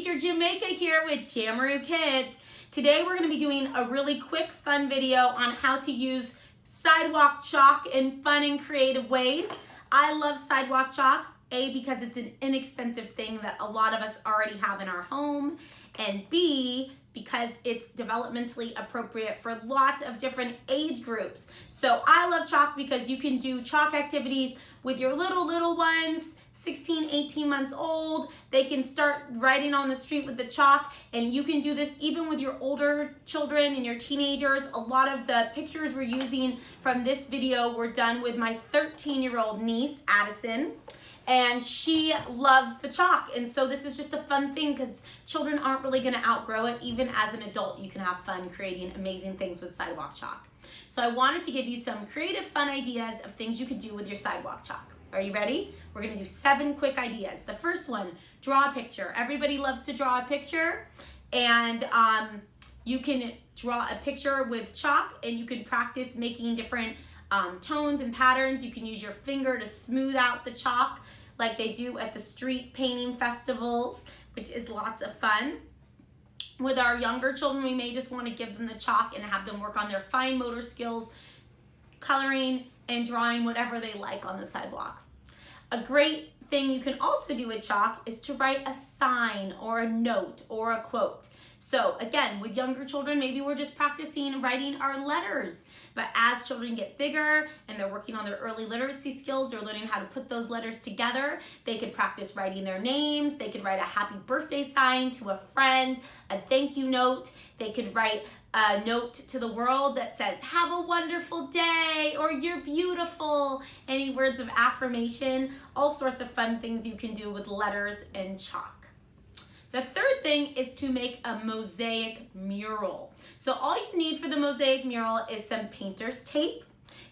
teacher Jamaica here with JAMaROO Kids. Today we're going to be doing a really quick fun video on how to use sidewalk chalk in fun and creative ways. I love sidewalk chalk, A, because it's an inexpensive thing that a lot of us already have in our home, and B, because it's developmentally appropriate for lots of different age groups. So I love chalk because you can do chalk activities with your little ones, 16, 18 months old. They can start writing on the street with the chalk, and you can do this even with your older children and your teenagers. A lot of the pictures we're using from this video were done with my 13-year-old niece, Addison, and she loves the chalk. And so this is just a fun thing because children aren't really gonna outgrow it. Even as an adult, you can have fun creating amazing things with sidewalk chalk. So I wanted to give you some creative, fun ideas of things you could do with your sidewalk chalk. Are you ready? We're gonna do 7 quick ideas. The first one, draw a picture. Everybody loves to draw a picture, and you can draw a picture with chalk, and you can practice making different tones and patterns. You can use your finger to smooth out the chalk like they do at the street painting festivals, which is lots of fun. With our younger children, we may just want to give them the chalk and have them work on their fine motor skills, coloring and drawing whatever they like on the sidewalk. A great thing you can also do with chalk is to write a sign or a note or a quote. So again, with younger children, maybe we're just practicing writing our letters. But as children get bigger and they're working on their early literacy skills, they're learning how to put those letters together. They could practice writing their names. They could write a happy birthday sign to a friend, a thank you note. They could write a note to the world that says, "Have a wonderful day," or "You're beautiful," any words of affirmation, all sorts of fun things you can do with letters and chalk. The third thing is to make a mosaic mural. So all you need for the mosaic mural is some painter's tape,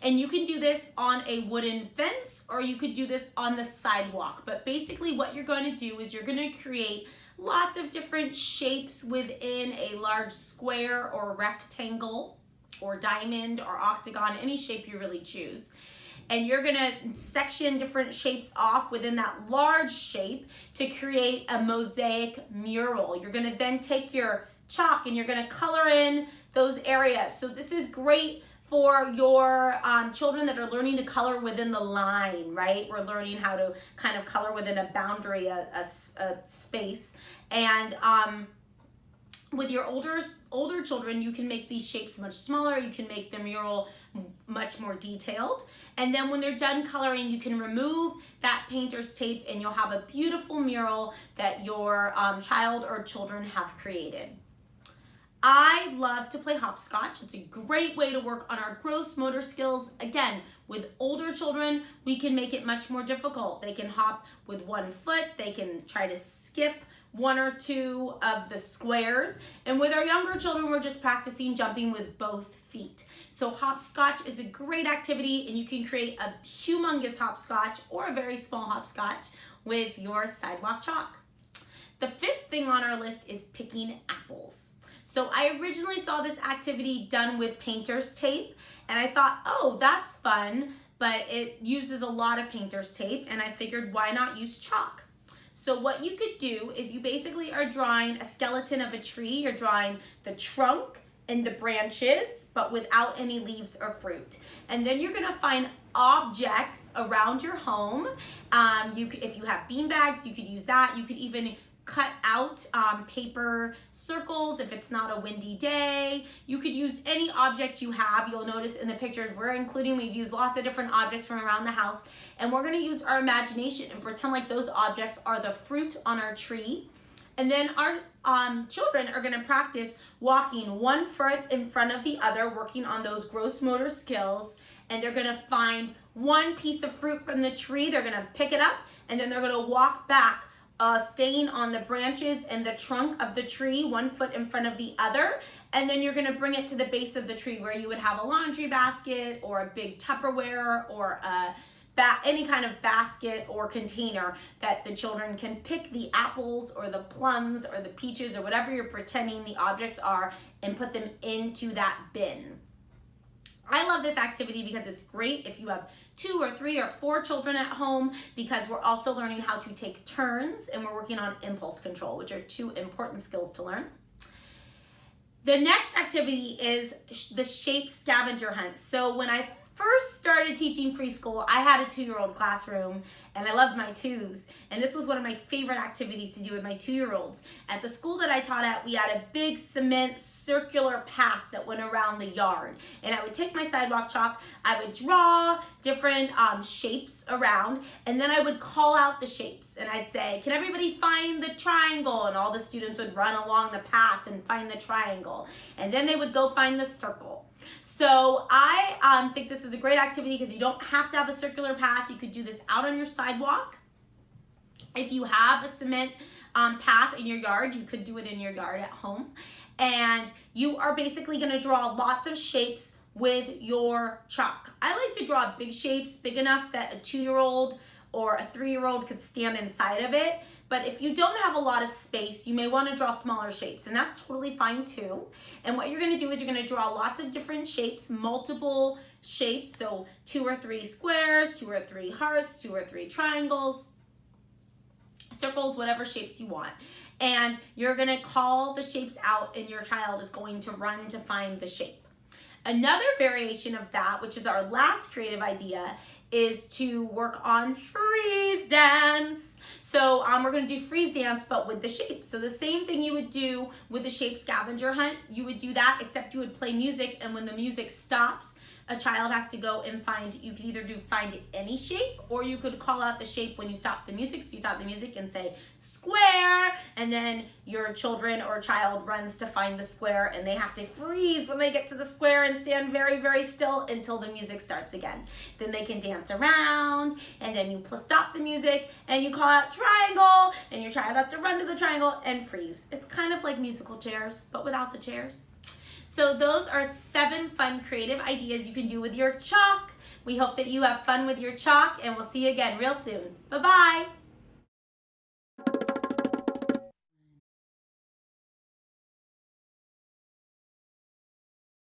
and you can do this on a wooden fence or you could do this on the sidewalk. But basically what you're going to do is you're going to create lots of different shapes within a large square or rectangle or diamond or octagon, any shape you really choose. And you're gonna section different shapes off within that large shape to create a mosaic mural. You're gonna then take your chalk and you're gonna color in those areas. So this is great for your children that are learning to color within the line, right? We're learning how to kind of color within a boundary, a space. And with your older children, you can make these shapes much smaller. You can make the mural much more detailed. And then when they're done coloring, you can remove that painter's tape and you'll have a beautiful mural that your child or children have created. I love to play hopscotch. It's a great way to work on our gross motor skills. Again, with older children, we can make it much more difficult. They can hop with one foot. They can try to skip 1 or 2 of the squares. And with our younger children, we're just practicing jumping with both feet. So hopscotch is a great activity, and you can create a humongous hopscotch or a very small hopscotch with your sidewalk chalk. The 5th thing on our list is picking apples. So I originally saw this activity done with painter's tape, and I thought, oh, that's fun, but it uses a lot of painter's tape, and I figured, why not use chalk? So what you could do is you basically are drawing a skeleton of a tree. You're drawing the trunk and the branches, but without any leaves or fruit. And then you're gonna find objects around your home. If you have bean bags, you could use that. You could even cut out paper circles if it's not a windy day. You could use any object you have. You'll notice in the pictures we've used lots of different objects from around the house, and we're gonna use our imagination and pretend like those objects are the fruit on our tree. And then our children are gonna practice walking one foot in front of the other, working on those gross motor skills, and they're gonna find one piece of fruit from the tree. They're gonna pick it up, and then they're gonna walk back, staying on the branches and the trunk of the tree, 1 foot in front of the other. And then you're gonna bring it to the base of the tree where you would have a laundry basket or a big Tupperware or any kind of basket or container that the children can pick the apples or the plums or the peaches or whatever you're pretending the objects are and put them into that bin. I love this activity because it's great if you have 2 or 3 or 4 children at home, because we're also learning how to take turns and we're working on impulse control, which are 2 important skills to learn. The next activity is the shape scavenger hunt. So when I first started teaching preschool, I had a 2-year-old classroom and I loved my 2s. And this was one of my favorite activities to do with my 2-year-olds. At the school that I taught at, we had a big cement circular path that went around the yard. And I would take my sidewalk chalk, I would draw different shapes around, and then I would call out the shapes. And I'd say, can everybody find the triangle? And all the students would run along the path and find the triangle. And then they would go find the circle. So I think this is a great activity because you don't have to have a circular path. You could do this out on your sidewalk. If you have a cement path in your yard, you could do it in your yard at home. And you are basically going to draw lots of shapes with your chalk. I like to draw big shapes, big enough that a 2-year-old or a 3-year-old could stand inside of it. But if you don't have a lot of space, you may want to draw smaller shapes, and that's totally fine too. And what you're going to do is you're going to draw lots of different shapes, multiple shapes, so 2 or 3 squares, 2 or 3 hearts, 2 or 3 triangles, circles, whatever shapes you want. And you're going to call the shapes out, and your child is going to run to find the shape. Another variation of that, which is our last creative idea, is to work on freeze dance. So we're going to do freeze dance, but with the shapes. So the same thing you would do with the shape scavenger hunt, you would do that, except you would play music, and when the music stops, a child has to go and find, you could either find any shape, or you could call out the shape when you stop the music. So you stop the music and say square, and then your children or child runs to find the square, and they have to freeze when they get to the square and stand very, very still until the music starts again. Then they can dance around, and then you stop the music and you call out triangle, and your child has to run to the triangle and freeze. It's kind of like musical chairs, but without the chairs. So those are 7 fun creative ideas you can do with your chalk. We hope that you have fun with your chalk, and we'll see you again real soon. Bye-bye.